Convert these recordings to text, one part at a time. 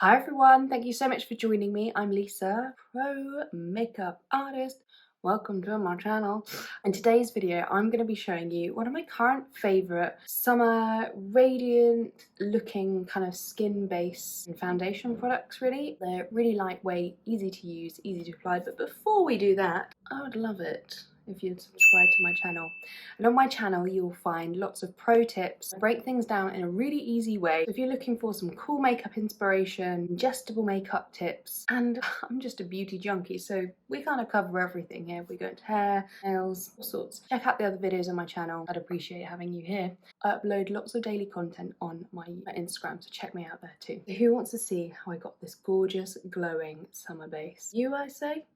Hi everyone, thank you so much for joining me. I'm Lisa, pro makeup artist. Welcome to my channel. In today's video, I'm going to be showing you one of my current favourite summer radiant looking kind of skin base and foundation products really. They're really lightweight, easy to use, easy to apply, but before we do that, I would love it if you'd subscribe to my channel. And on my channel you'll find lots of pro tips. I break things down in a really easy way. So if you're looking for some cool makeup inspiration, ingestible makeup tips, and I'm just a beauty junkie, so we kind of cover everything here. We go into hair, nails, all sorts. Check out the other videos on my channel. I'd appreciate having you here. I upload lots of daily content on my Instagram, so check me out there too. So who wants to see how I got this gorgeous glowing summer base? You, I say?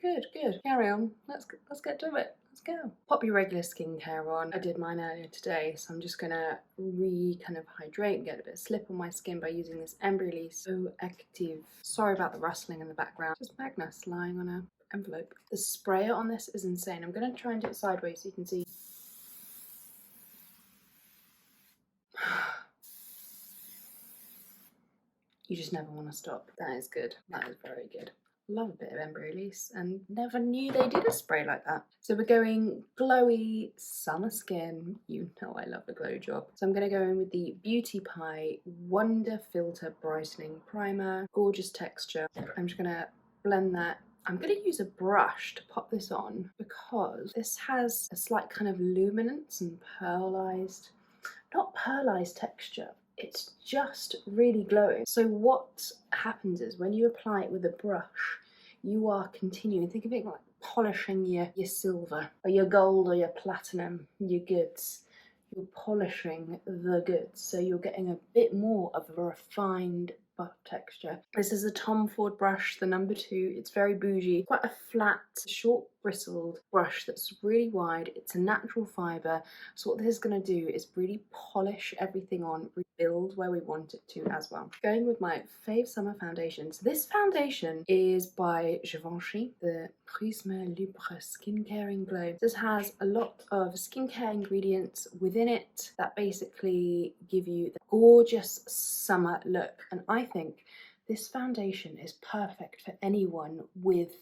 Good, good. Carry on. Let's get to it. Let's go. Pop your regular skincare on. I did mine earlier today, so I'm just gonna kind of hydrate and get a bit of slip on my skin by using this Embryolisse So Active. Sorry about the rustling in the background. Just Magnus lying on an envelope. The sprayer on this is insane. I'm gonna try and do it sideways so you can see. You just never want to stop. That is good. That is very good. Love a bit of Embryolisse and never knew they did a spray like that. So we're going glowy summer skin. You know I love a glow job. So I'm going to go in with the Beauty Pie Wonder Filter Brightening Primer. Gorgeous texture. I'm just going to blend that. I'm going to use a brush to pop this on because this has a slight kind of luminance and not pearlized texture. It's just really glowing. So what happens is when you apply it with a brush, you are continuing, think of it like polishing your silver or your gold or your platinum, your goods. You're polishing the goods, so you're getting a bit more of a refined buff texture. This is a Tom Ford brush, the number 2. It's very bougie, quite a flat, short bristled brush that's really wide. It's a natural fibre, so what this is going to do is really polish everything on, rebuild where we want it to as well. Going with my fave summer foundation. So this foundation is by Givenchy, the Prisme Libre Skincare Glow. This has a lot of skincare ingredients within it that basically give you the gorgeous summer look, and I think this foundation is perfect for anyone with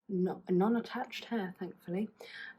non-attached hair, thankfully.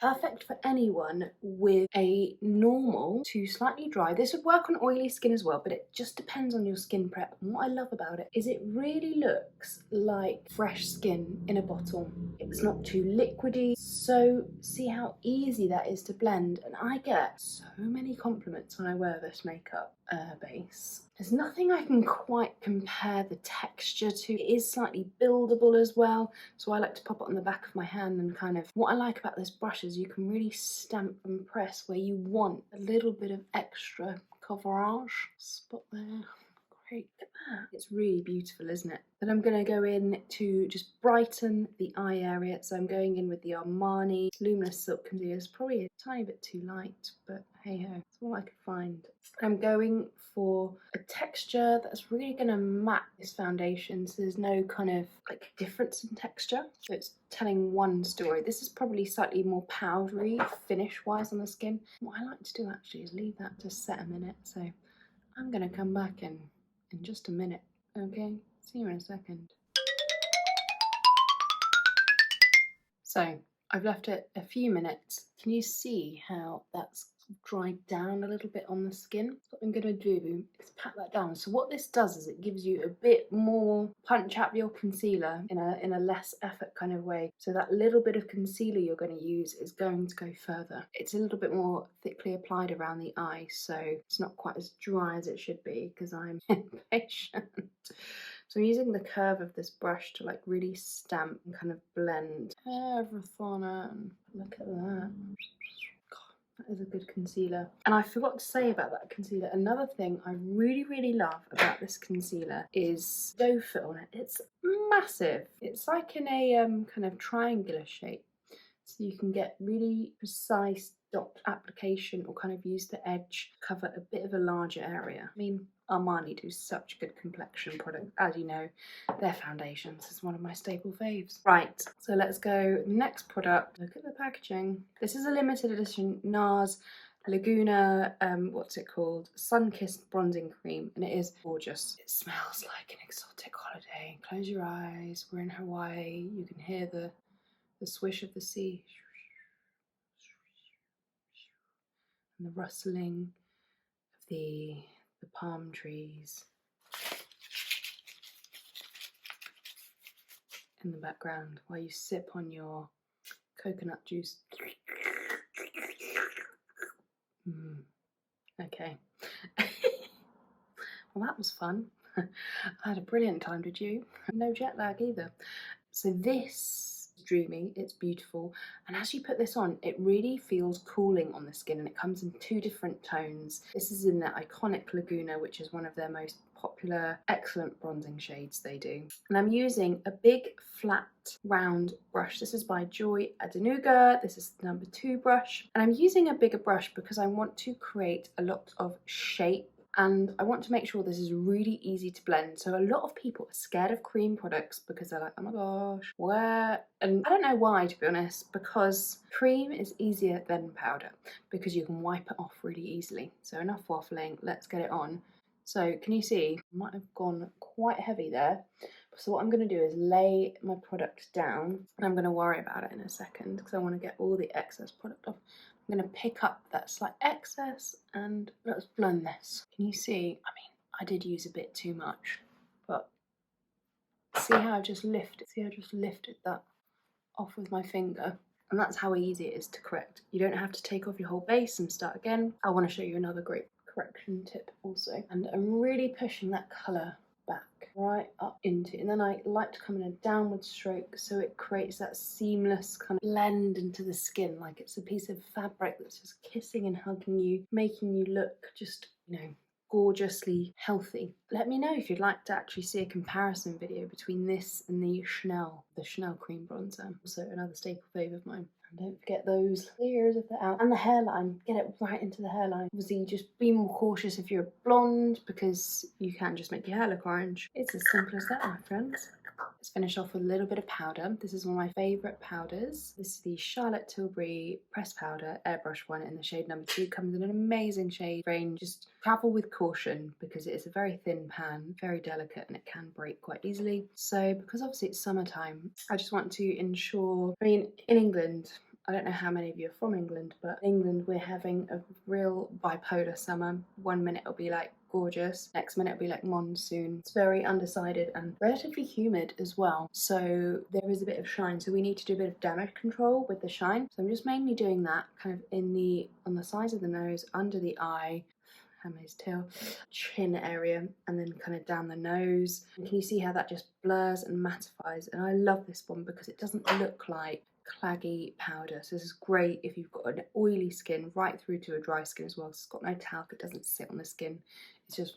Perfect for anyone with a normal to slightly dry. This would work on oily skin as well, but it just depends on your skin prep. And what I love about it is it really looks like fresh skin in a bottle. It's not too liquidy, so see how easy that is to blend. And I get so many compliments when I wear this makeup base. There's nothing I can quite compare the texture to. It is slightly buildable as well, so I like to pop it on the back of my hand, and kind of what I like about this brush is you can really stamp and press where you want a little bit of extra coverage. Spot there. Great, look at that. It's really beautiful, isn't it? Then I'm going to go in to just brighten the eye area. So I'm going in with the Armani Luminous Silk Concealer. It's probably a tiny bit too light, but hey ho, it's all I could find. I'm going for a texture that's really going to map this foundation, so there's no kind of like difference in texture. So it's telling one story. This is probably slightly more powdery finish-wise on the skin. What I like to do actually is leave that to set a minute. So I'm going to come back in just a minute, okay? See you in a second. So I've left it a few minutes. Can you see how that's dried down a little bit on the skin? What I'm going to do is pat that down. So what this does is it gives you a bit more punch up your concealer in a less effort kind of way. So that little bit of concealer you're going to use is going to go further. It's a little bit more thickly applied around the eye, so it's not quite as dry as it should be because I'm impatient. So I'm using the curve of this brush to like really stamp and kind of blend everything in. Look at that. That is a good concealer. And I forgot to say about that concealer, another thing I really love about this concealer is dough fit on it. It's massive. It's like in a kind of triangular shape, so you can get really precise dot application or kind of use the edge, cover a bit of a larger area. I mean, Armani do such good complexion products. As you know, their foundations is one of my staple faves. Right, so let's go next product. Look at the packaging. This is a limited edition Nars Laguna, what's it called? Sunkissed bronzing cream, and it is gorgeous. It smells like an exotic holiday. Close your eyes. We're in Hawaii. You can hear the swish of the sea and the rustling of the palm trees in the background while you sip on your coconut juice. Okay. Well, that was fun. I had a brilliant time, did you? No jet lag either. So this is dreamy, it's beautiful, and as you put this on, it really feels cooling on the skin, and it comes in 2 different tones. This is in the iconic Laguna, which is one of their most popular, excellent bronzing shades they do. And I'm using a big, flat, round brush. This is by Joy Adenuga. This is the number 2 brush. And I'm using a bigger brush because I want to create a lot of shape, and I want to make sure this is really easy to blend. So a lot of people are scared of cream products because they're like, oh my gosh, where? And I don't know why, to be honest, because cream is easier than powder because you can wipe it off really easily. So enough waffling, let's get it on. So can you see, I might have gone quite heavy there. So what I'm going to do is lay my product down, and I'm going to worry about it in a second because I want to get all the excess product off. I'm going to pick up that slight excess and let's blend this. Can you see? I mean, I did use a bit too much, but see how I just lifted? See how I just lifted that off with my finger? And that's how easy it is to correct. You don't have to take off your whole base and start again. I want to show you another great correction tip also. And I'm really pushing that colour back right up into, and then I like to come in a downward stroke so it creates that seamless kind of blend into the skin, like it's a piece of fabric that's just kissing and hugging you, making you look just, you know, gorgeously healthy. Let me know if you'd like to actually see a comparison video between this and the Chanel cream bronzer, also another staple fave of mine. And don't forget those layers if they're out, and the hairline, get it right into the hairline. Obviously just be more cautious if you're blonde because you can't just make your hair look orange. It's as simple as that, my friends. Let's finish off with a little bit of powder. This is one of my favourite powders. This is the Ctilbury pressed powder, Airbrush one in the shade number 2. Comes in an amazing shade range. Just travel with caution because it is a very thin pan, very delicate, and it can break quite easily. So because obviously it's summertime, I just want to ensure, I mean, in England, I don't know how many of you are from England, but in England we're having a real bipolar summer. 1 minute it'll be like gorgeous, next minute it'll be like monsoon. It's very undecided and relatively humid as well, so there is a bit of shine, so we need to do a bit of damage control with the shine. So I'm just mainly doing that kind of on the sides of the nose, under the eye, handmaid's tale, chin area, and then kind of down the nose. And can you see how that just blurs and mattifies? And I love this one because it doesn't look like claggy powder. So this is great if you've got an oily skin right through to a dry skin as well. It's got no talc, it doesn't sit on the skin. It's just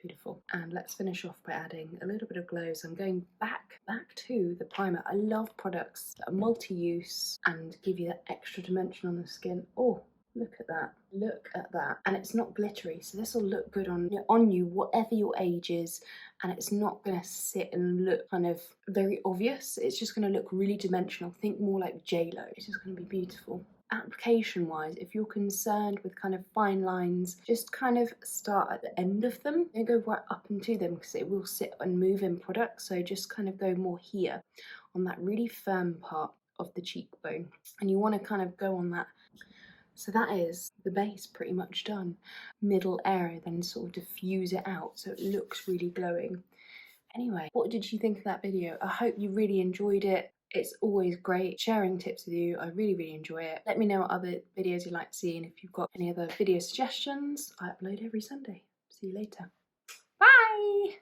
beautiful. And let's finish off by adding a little bit of glow. So I'm going back to the primer. I love products that are multi-use and give you that extra dimension on the skin. Oh, look at that. Look at that. And it's not glittery, so this will look good on you whatever your age is, and it's not going to sit and look kind of very obvious. It's just going to look really dimensional. Think more like J-Lo. It's just going to be beautiful. Application wise, if you're concerned with kind of fine lines, just kind of start at the end of them. Don't go right up into them because it will sit and move in product. So just kind of go more here on that really firm part of the cheekbone, and you want to kind of go on that. So that is the base pretty much done. Middle area, then sort of diffuse it out so it looks really glowing. Anyway, what did you think of that video? I hope you really enjoyed it. It's always great sharing tips with you. I really enjoy it. Let me know what other videos you'd like to see, and if you've got any other video suggestions. I upload every Sunday. See you later. Bye!